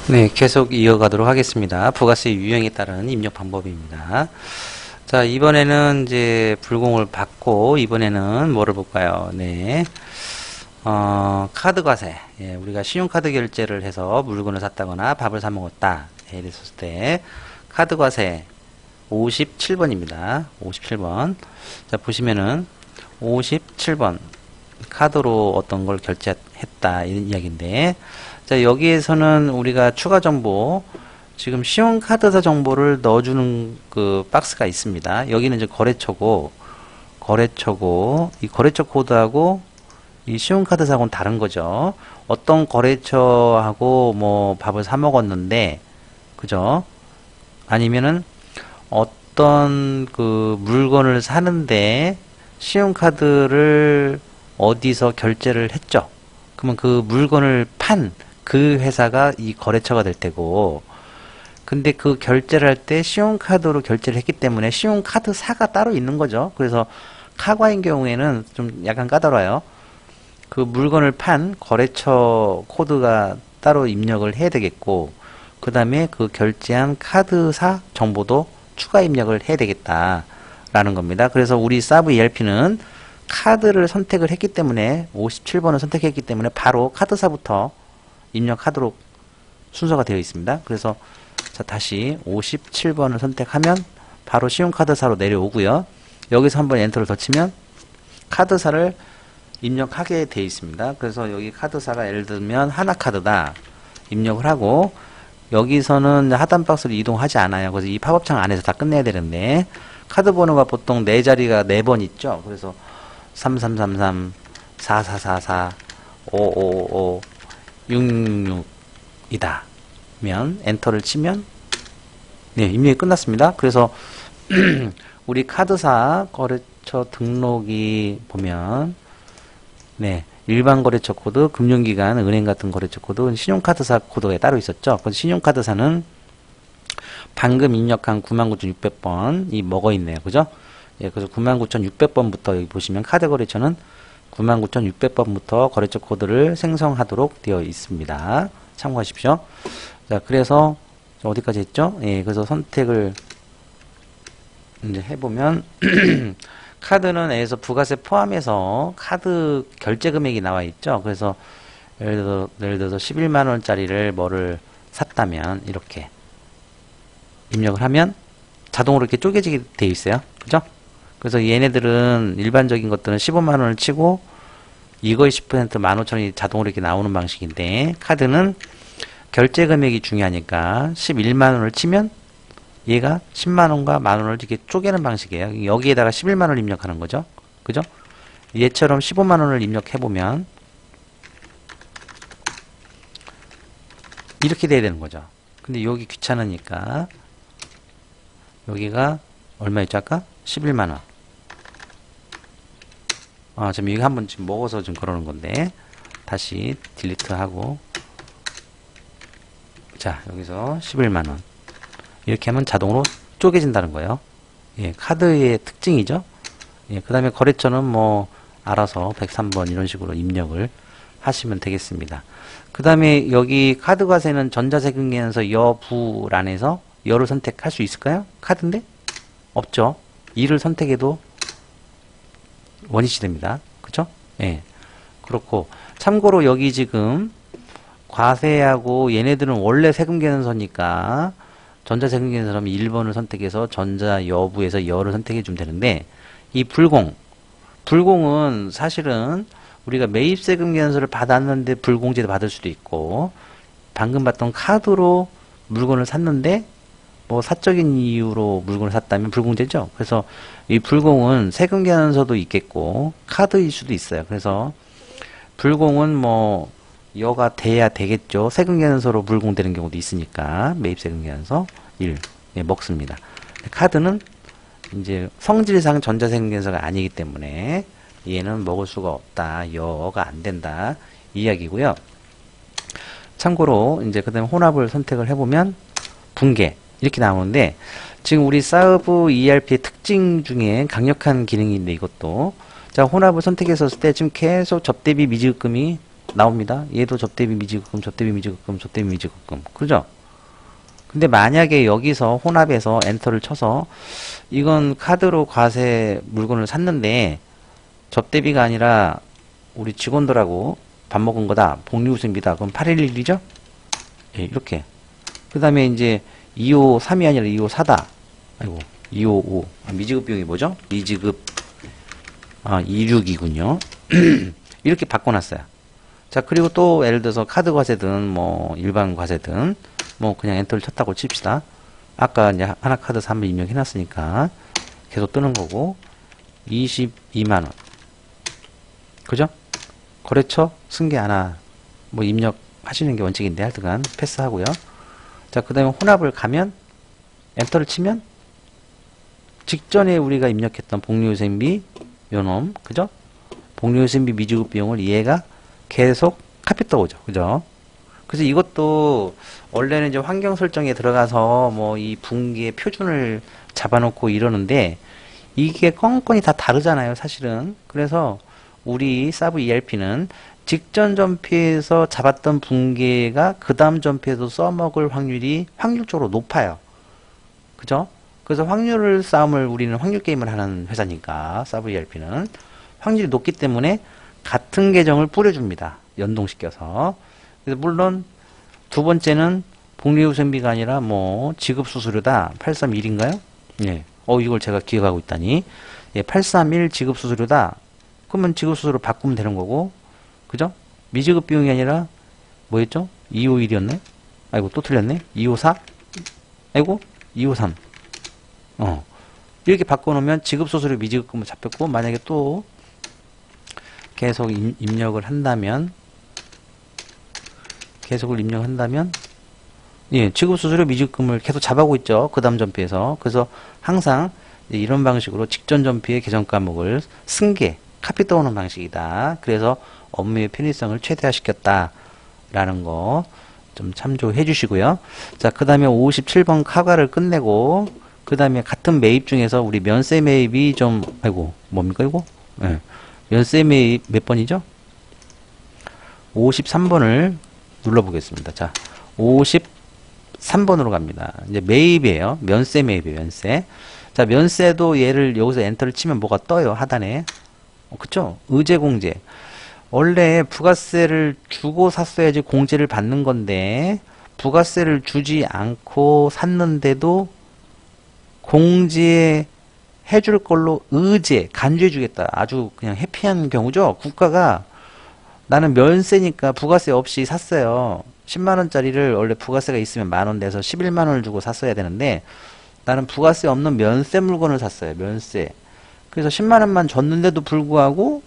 네, 계속 이어가도록 하겠습니다. 부가세 유형에 따른 입력 방법입니다. 자, 이번에는 이제 불공을 받고, 이번에는 뭐를 볼까요? 네. 카드 과세. 예, 우리가 신용카드 결제를 해서 물건을 샀다거나 밥을 사 먹었다. 예, 이랬을 때, 카드 과세 57번입니다. 57번. 자, 보시면은, 57번. 카드로 어떤 걸 결제했다. 이런 이야기인데, 자, 여기에서는 우리가 추가 정보, 지금 신용카드사 정보를 넣어주는 그 박스가 있습니다. 여기는 이제 거래처고, 이 거래처 코드하고 이 신용카드사하고는 다른 거죠. 어떤 거래처하고 뭐 밥을 사 먹었는데, 그죠? 아니면은 어떤 그 물건을 사는데 신용카드를 어디서 결제를 했죠? 그러면 그 물건을 판 그 회사가 이 거래처가 될 테고, 근데 그 결제를 할 때 신용카드로 결제를 했기 때문에 신용카드사가 따로 있는 거죠. 그래서 카과인 경우에는 좀 약간 까다로워요. 그 물건을 판 거래처 코드가 따로 입력을 해야 되겠고, 그 다음에 그 결제한 카드사 정보도 추가 입력을 해야 되겠다라는 겁니다. 그래서 우리 사브 ERP는 카드를 선택을 했기 때문에 57번을 선택했기 때문에 바로 카드사부터 입력하도록 순서가 되어 있습니다. 그래서 자, 다시 57번을 선택하면 바로 신용카드사로 내려오고요. 여기서 한번 엔터를 더 치면 카드사를 입력하게 되어 있습니다. 그래서 여기 카드사가 예를 들면 하나카드다 입력을 하고, 여기서는 하단 박스로 이동하지 않아요. 그래서 이 팝업창 안에서 다 끝내야 되는데, 카드 번호가 보통 4자리가 4번 있죠. 그래서 3333, 4444, 5555, 666이다 면 엔터를 치면 네, 입력이 끝났습니다. 그래서 우리 카드사 거래처 등록이 보면 네, 일반 거래처 코드, 금융기관, 은행 같은 거래처 코드, 신용카드사 코드가 따로 있었죠. 그래서 신용카드사는 방금 입력한 99,600번이 먹어 있네요. 그죠? 예, 그래서 99,600번부터 여기 보시면 카드 거래처는 99,600번부터 거래처 코드를 생성하도록 되어 있습니다. 참고하십시오. 자, 그래서 어디까지 했죠? 예, 그래서 선택을 이제 해보면 카드는 에서 부가세 포함해서 카드 결제 금액이 나와 있죠. 그래서 예를 들어서 11만 원짜리를 뭐를 샀다면 이렇게 입력을 하면 자동으로 이렇게 쪼개지게 되어 있어요. 그죠? 그래서 얘네들은 일반적인 것들은 15만 원을 치고 이거의 10% 15,000원이 자동으로 이렇게 나오는 방식인데, 카드는 결제 금액이 중요하니까 11만 원을 치면 얘가 10만 원과 만 원을 이렇게 쪼개는 방식이에요. 여기에다가 11만 원을 입력하는 거죠. 그죠? 얘처럼 15만 원을 입력해 보면 이렇게 돼야 되는 거죠. 근데 여기 귀찮으니까 여기가 얼마였죠 아까? 11만 원. 지금 이거 한번 지금 먹어서 좀 그러는 건데, 다시 딜리트 하고, 자, 여기서 11만원. 이렇게 하면 자동으로 쪼개진다는 거예요. 예, 카드의 특징이죠. 예, 그 다음에 거래처는 뭐, 알아서 103번 이런 식으로 입력을 하시면 되겠습니다. 그 다음에 여기 카드 과세는 전자세금계에서 여부란에서 여를 선택할 수 있을까요? 카드인데? 없죠. 이를 선택해도 원위치 됩니다. 그쵸? 예. 그렇고, 참고로 여기 지금 과세하고 얘네들은 원래 세금계산서니까 전자세금계산서라면 1번을 선택해서 전자 여부에서 여를 선택해 주면 되는데, 이 불공은 사실은 우리가 매입세금계산서를 받았는데 불공제도 받을 수도 있고, 방금 봤던 카드로 물건을 샀는데 뭐 사적인 이유로 물건을 샀다면 불공제죠. 그래서 이 불공은 세금계산서도 있겠고 카드일 수도 있어요. 그래서 불공은 뭐 여가 돼야 되겠죠. 세금계산서로 불공되는 경우도 있으니까 매입세금계산서 1 예, 먹습니다. 카드는 이제 성질상 전자세금계산서가 아니기 때문에 얘는 먹을 수가 없다. 여가 안 된다. 이 이야기고요. 참고로 이제 그다음에 혼합을 선택을 해보면 분계 이렇게 나오는데, 지금 우리 사브 ERP의 특징 중에 강력한 기능인데, 이것도 자, 혼합을 선택했었을 때 지금 계속 접대비 미지급금이 나옵니다. 얘도 접대비 미지급금, 접대비 미지급금, 접대비 미지급금. 그죠? 근데 만약에 여기서 혼합해서 엔터를 쳐서 이건 카드로 과세 물건을 샀는데 접대비가 아니라 우리 직원들하고 밥 먹은 거다. 복리후생비다. 그럼 811이죠? 예, 이렇게. 그 다음에 이제 253이 아니라 254다. 아이고, 255. 미지급 비용이 뭐죠? 미지급, 26이군요. 이렇게 바꿔놨어요. 자, 그리고 또 예를 들어서 카드 과세든 뭐 일반 과세든 뭐 그냥 엔터를 쳤다고 칩시다. 아까 이제 하나카드 3을 입력해놨으니까 계속 뜨는 거고 22만원. 그죠? 거래처 승계 하나 뭐 입력하시는 게 원칙인데 하여튼간 패스하고요. 자, 그 다음에 혼합을 가면 엔터를 치면 직전에 우리가 입력했던 복리후생비 요놈, 그죠? 복리후생비 미지급 비용을 얘가 계속 카피 떠오죠. 그죠? 그래서 이것도 원래는 이제 환경 설정에 들어가서 뭐 이 분기의 표준을 잡아놓고 이러는데 이게 건건이 다 다르잖아요, 사실은. 그래서 우리 사브 ERP는 직전 점피에서 잡았던 분기가 그 다음 점피에도 써먹을 확률이 확률적으로 높아요. 그죠? 그래서 확률을 싸움을 우리는 확률 게임을 하는 회사니까 사브 ERP는 확률이 높기 때문에 같은 계정을 뿌려줍니다. 연동시켜서. 그래서 물론 두 번째는 복리후생비가 아니라 뭐 지급수수료다. 831인가요? 예. 이걸 제가 기억하고 있다니. 예, 831 지급수수료다. 그러면 지급수수료 바꾸면 되는 거고. 그죠? 미지급 비용이 아니라 뭐였죠? 251이었네? 아이고 또 틀렸네. 254? 아이고 253. 이렇게 바꿔놓으면 지급수수료 미지급금은 잡혔고 만약에 또 계속 입력을 한다면 예, 지급수수료 미지급금을 계속 잡아오고 있죠. 그 다음 점피에서. 그래서 항상 이런 방식으로 직전 점피의 계정 과목을 승계, 카피 떠오는 방식이다. 그래서 업무의 편의성을 최대화시켰다. 라는 거 좀 참조해 주시고요. 자, 그 다음에 57번 카과를 끝내고, 그 다음에 같은 매입 중에서 우리 면세 매입이 좀, 아이고, 뭡니까, 이거? 예. 면세 매입 몇 번이죠? 53번을 눌러보겠습니다. 자, 53번으로 갑니다. 이제 매입이에요. 면세 매입이에요, 면세. 자, 면세도 얘를 여기서 엔터를 치면 뭐가 떠요, 하단에. 그쵸? 의제공제. 원래 부가세를 주고 샀어야지 공제를 받는 건데, 부가세를 주지 않고 샀는데도 공제 해줄 걸로 간주해 주겠다. 아주 그냥 해피한 경우죠. 국가가 나는 면세니까 부가세 없이 샀어요. 10만원짜리를 원래 부가세가 있으면 만원 내서 11만원을 주고 샀어야 되는데 나는 부가세 없는 면세 물건을 샀어요. 면세. 그래서 10만원만 줬는데도 불구하고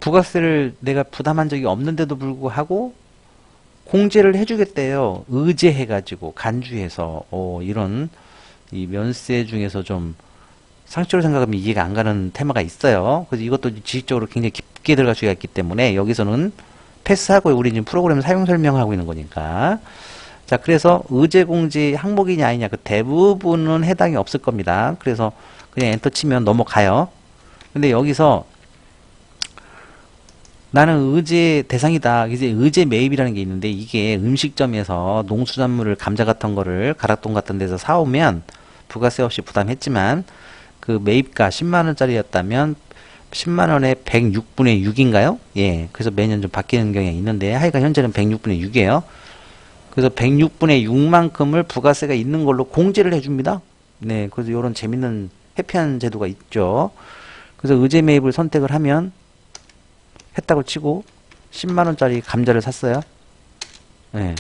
부가세를 내가 부담한 적이 없는데도 불구하고 공제를 해주겠대요. 의제해가지고 간주해서 이런 이 면세 중에서 좀 상식적으로 생각하면 이해가 안 가는 테마가 있어요. 그래서 이것도 지식적으로 굉장히 깊게 들어갈 수가 있기 때문에 여기서는 패스하고 우리 지금 프로그램 사용 설명하고 있는 거니까. 자, 그래서 의제공제 항목이냐 아니냐 그 대부분은 해당이 없을 겁니다. 그래서 그냥 엔터 치면 넘어가요. 근데 여기서 나는 의제 대상이다. 이제 의제 매입이라는 게 있는데 이게 음식점에서 농수산물을 감자 같은 거를 가락동 같은 데서 사오면 부가세 없이 부담했지만 그 매입가 10만원짜리였다면 10만원에 106분의 6인가요? 예. 그래서 매년 좀 바뀌는 경향이 있는데 하여간 현재는 106분의 6이에요. 그래서 106분의 6만큼을 부가세가 있는 걸로 공제를 해줍니다. 네. 그래서 이런 재밌는 해피한 제도가 있죠. 그래서 의제 매입을 선택을 하면 했다고 치고 10만원짜리 감자를 샀어요. 네.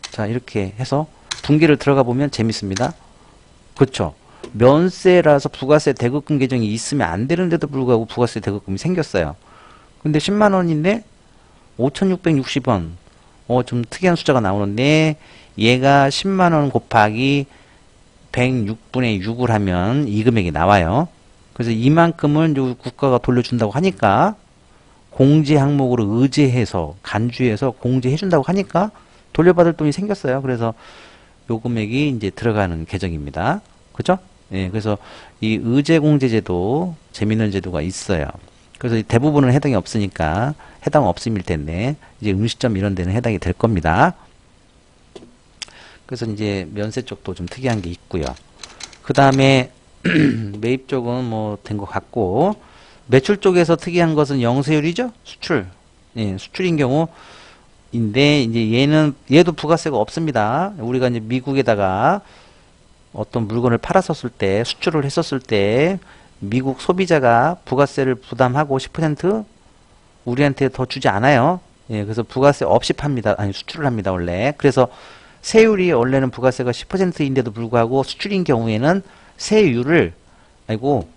자, 이렇게 해서 분기를 들어가 보면 재밌습니다. 그쵸? 면세라서 부가세 대급금 계정이 있으면 안 되는데도 불구하고 부가세 대급금이 생겼어요. 근데 10만원인데 5,660원. 좀 특이한 숫자가 나오는데 얘가 10만원 곱하기 106분의 6을 하면 이 금액이 나와요. 그래서 이만큼은 국가가 돌려준다고 하니까 공제 항목으로 의제해서 간주해서 공제해준다고 하니까 돌려받을 돈이 생겼어요. 그래서 요 금액이 이제 들어가는 계정입니다. 그죠? 예, 그래서 이 의제공제제도 재밌는 제도가 있어요. 그래서 대부분은 해당이 없으니까 해당 없음일 텐데 이제 음시점 이런 데는 해당이 될 겁니다. 그래서 이제 면세 쪽도 좀 특이한 게 있고요. 그 다음에 매입 쪽은 뭐 된 것 같고, 매출 쪽에서 특이한 것은 영세율이죠. 수출. 예, 수출인 경우인데 이제 얘도 부가세가 없습니다. 우리가 이제 미국에다가 어떤 물건을 팔았었을 때, 수출을 했었을 때 미국 소비자가 부가세를 부담하고 10% 우리한테 더 주지 않아요. 예, 그래서 부가세 없이 팝니다. 아니, 수출을 합니다, 원래. 그래서 세율이 원래는 부가세가 10%인데도 불구하고 수출인 경우에는 세율을, 아이고,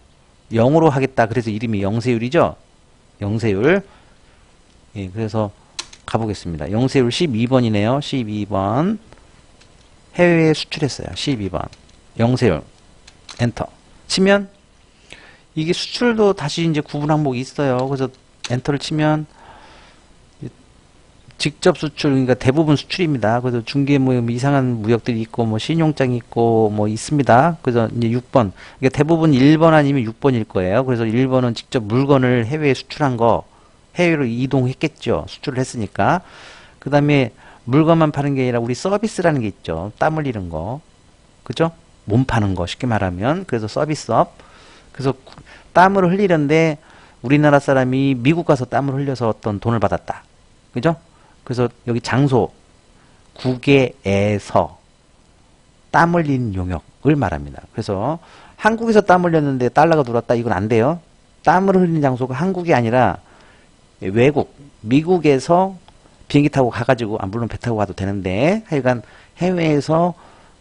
0으로 하겠다. 그래서 이름이 영세율이죠. 영세율. 예, 그래서 가보겠습니다. 영세율 12번이네요. 12번. 해외에 수출했어요. 12번. 영세율. 엔터. 치면 이게 수출도 다시 이제 구분 항목이 있어요. 그래서 엔터를 치면 직접 수출, 그러니까 대부분 수출입니다. 그래서 중개 뭐 이상한 무역들이 있고 뭐 신용장이 있고 뭐 있습니다. 그래서 이제 6번. 그러니까 대부분 1번 아니면 6번일 거예요. 그래서 1번은 직접 물건을 해외에 수출한 거, 해외로 이동했겠죠. 수출을 했으니까. 그 다음에 물건만 파는 게 아니라 우리 서비스라는 게 있죠. 땀 흘리는 거. 그죠? 몸 파는 거 쉽게 말하면. 그래서 서비스업. 그래서 땀을 흘리는데 우리나라 사람이 미국 가서 땀을 흘려서 어떤 돈을 받았다. 그죠? 그래서 여기 장소, 국외에서 땀 흘린 용역을 말합니다. 그래서 한국에서 땀 흘렸는데 달러가 들어왔다. 이건 안 돼요. 땀을 흘린 장소가 한국이 아니라 외국, 미국에서 비행기 타고 가가지고, 물론 배 타고 가도 되는데, 하여간 해외에서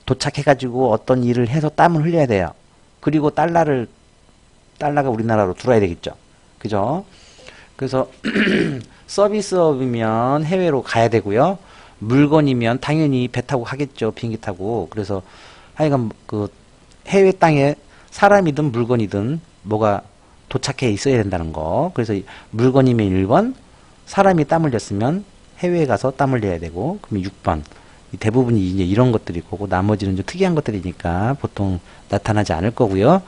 도착해가지고 어떤 일을 해서 땀을 흘려야 돼요. 그리고 달러가 우리나라로 들어와야 되겠죠. 그죠? 그래서 서비스업이면 해외로 가야 되고요. 물건이면 당연히 배 타고 가겠죠. 비행기 타고. 그래서 하여간 그 해외 땅에 사람이든 물건이든 뭐가 도착해 있어야 된다는 거. 그래서 물건이면 1번, 사람이 땀 흘렸으면 해외에 가서 땀 흘려야 되고, 그럼 6번. 대부분이 이제 이런 것들이 거고, 나머지는 좀 특이한 것들이니까 보통 나타나지 않을 거고요.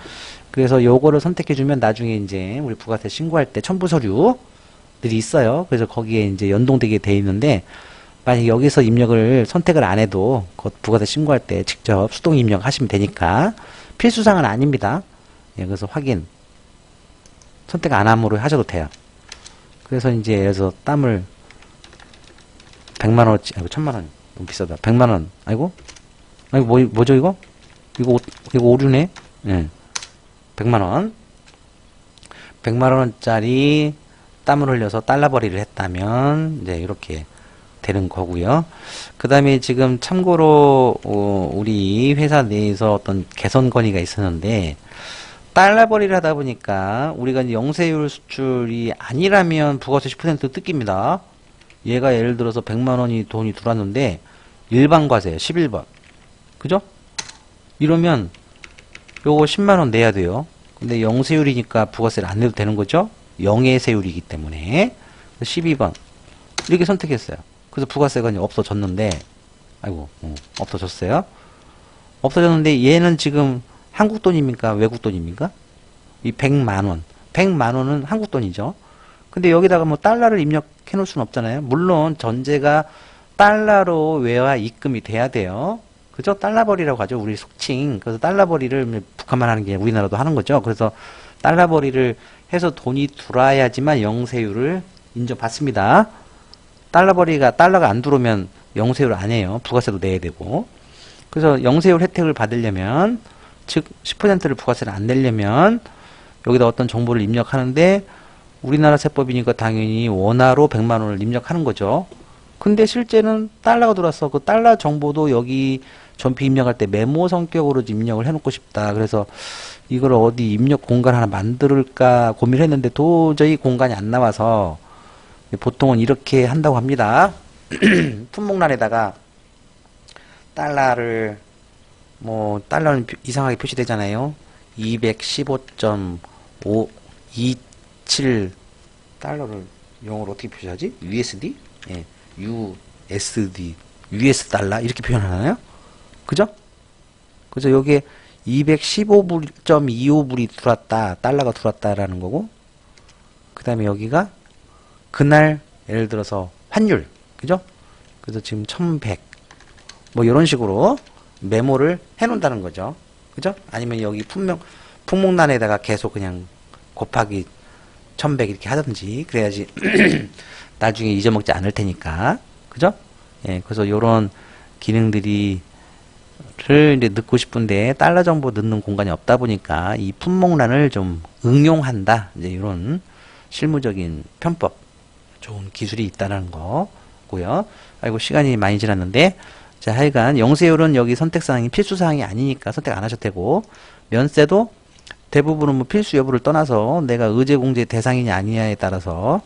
그래서 요거를 선택해주면 나중에 이제 우리 부가세 신고할 때 첨부 서류들이 있어요. 그래서 거기에 이제 연동되게 돼 있는데, 만약 여기서 입력을 선택을 안 해도 부가세 신고할 때 직접 수동 입력하시면 되니까 필수사항은 아닙니다. 예, 그래서 확인. 선택 안 함으로 하셔도 돼요. 그래서 이제 여기서 땀을 100만원어치, 아이고, 1000만원. 너무 비싸다. 100만원. 아이고? 뭐죠, 이거? 이거 오류네? 예. 100만원. 100만원짜리 땀을 흘려서 달러벌이를 했다면, 이제 이렇게 되는 거고요. 그 다음에 지금 참고로, 우리 회사 내에서 어떤 개선 건의가 있었는데, 달러벌이를 하다 보니까 우리가 이제 영세율 수출이 아니라면 부가세 10% 뜯깁니다. 얘가 예를 들어서 100만원이 돈이 들어왔는데 일반과세 11번. 그죠? 이러면 요거 10만원 내야 돼요. 근데 영세율이니까 부가세를 안 내도 되는 거죠? 영해세율이기 때문에 12번 이렇게 선택했어요. 그래서 부가세가 이제 없어졌는데, 아이고, 없어졌어요. 없어졌는데 얘는 지금 한국 돈입니까? 외국 돈입니까? 이 100만원. 100만원은 한국 돈이죠. 근데 여기다가 뭐 달러를 입력해 놓을 수는 없잖아요. 물론 전제가 달러로 외화 입금이 돼야 돼요. 그죠? 달러벌이라고 하죠. 우리 속칭. 그래서 달러벌이를 북한만 하는 게 우리나라도 하는 거죠. 그래서 달러벌이를 해서 돈이 들어와야지만 영세율을 인정받습니다. 달러가 안 들어오면 영세율 안 해요. 부가세도 내야 되고. 그래서 영세율 혜택을 받으려면, 즉 10%를 부가세를 안 내려면 여기다 어떤 정보를 입력하는데, 우리나라 세법이니까 당연히 원화로 100만원을 입력하는 거죠. 근데 실제는 달러가 들어와서 그 달러 정보도 여기 전피 입력할 때 메모 성격으로 입력을 해놓고 싶다. 그래서 이걸 어디 입력 공간 하나 만들까 고민을 했는데 도저히 공간이 안 나와서 보통은 이렇게 한다고 합니다. 품목란에다가 달러는 이상하게 표시되잖아요. 215.527 달러를 영어로 어떻게 표시하지? USD? 예, US 달러 이렇게 표현하나요? 그죠? 그래서 여기에 215.25불이 들어왔다, 달러가 들어왔다라는 거고, 그 다음에 여기가 그날 예를 들어서 환율, 그죠? 그래서 지금 1100 뭐 이런 식으로 메모를 해 놓는다는 거죠. 그죠? 아니면 여기 품목란에다가 계속 그냥 곱하기 1100 이렇게 하든지 그래야지 나중에 잊어먹지 않을 테니까. 그죠? 예, 그래서 요런 기능들이 이제 넣고 싶은데 달러 정보 넣는 공간이 없다 보니까 이 품목란을 좀 응용한다. 이제 이런 실무적인 편법, 좋은 기술이 있다는 거고요. 아이고 시간이 많이 지났는데 자 하여간 영세율은 여기 선택사항이 필수사항이 아니니까 선택 안 하셔도 되고 면세도 대부분은 뭐 필수 여부를 떠나서 내가 의제공제 대상이냐 아니냐에 따라서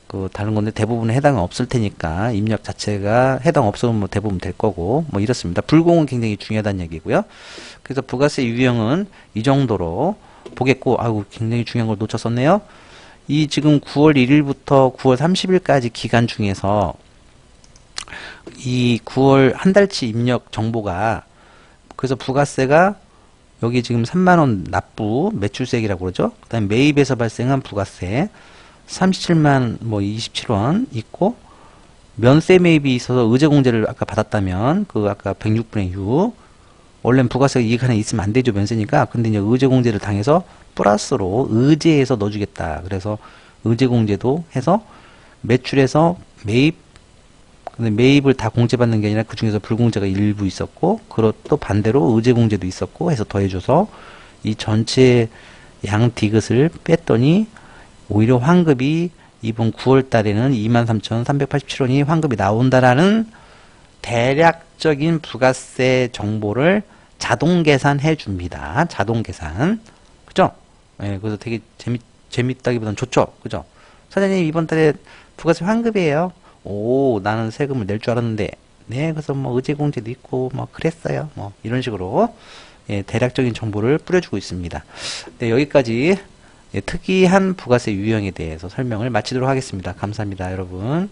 그 다른 건데 대부분은 해당은 없을 테니까 입력 자체가 해당 없으면 뭐 대부분 될 거고 뭐 이렇습니다. 불공은 굉장히 중요하다는 얘기고요. 그래서 부가세 유형은 이 정도로 보겠고 아이고 굉장히 중요한 걸 놓쳤었네요. 이 지금 9월 1일부터 9월 30일까지 기간 중에서 이 9월 한 달치 입력 정보가 그래서 부가세가 여기 지금 3만원 납부 매출세액이라고 그러죠. 그 다음에 매입에서 발생한 부가세 37만 뭐 27원 있고 면세 매입이 있어서 의제공제를 아까 받았다면 그 아까 106분의 6 원래는 부가세가 이익 하나 있으면 안 되죠 면세니까. 근데 이제 의제공제를 당해서 플러스로 의제해서 넣어주겠다. 그래서 의제공제도 해서 매출에서 매입 근데 매입을 다 공제받는 게 아니라 그 중에서 불공제가 일부 있었고 또 반대로 의제공제도 있었고 해서 더해줘서 이 전체 양 디귿을 뺐더니 오히려 환급이 이번 9월 달에는 23,387원이 환급이 나온다라는 대략적인 부가세 정보를 자동 계산해 줍니다. 자동 계산. 그죠? 예, 그래서 되게 재밌다기보다는 좋죠. 그죠? 사장님, 이번 달에 부가세 환급이에요. 오, 나는 세금을 낼 줄 알았는데. 네, 그래서 뭐 의제공제도 있고, 뭐 그랬어요. 뭐 이런 식으로, 예, 대략적인 정보를 뿌려주고 있습니다. 네, 여기까지 예, 특이한 부가세 유형에 대해서 설명을 마치도록 하겠습니다. 감사합니다, 여러분.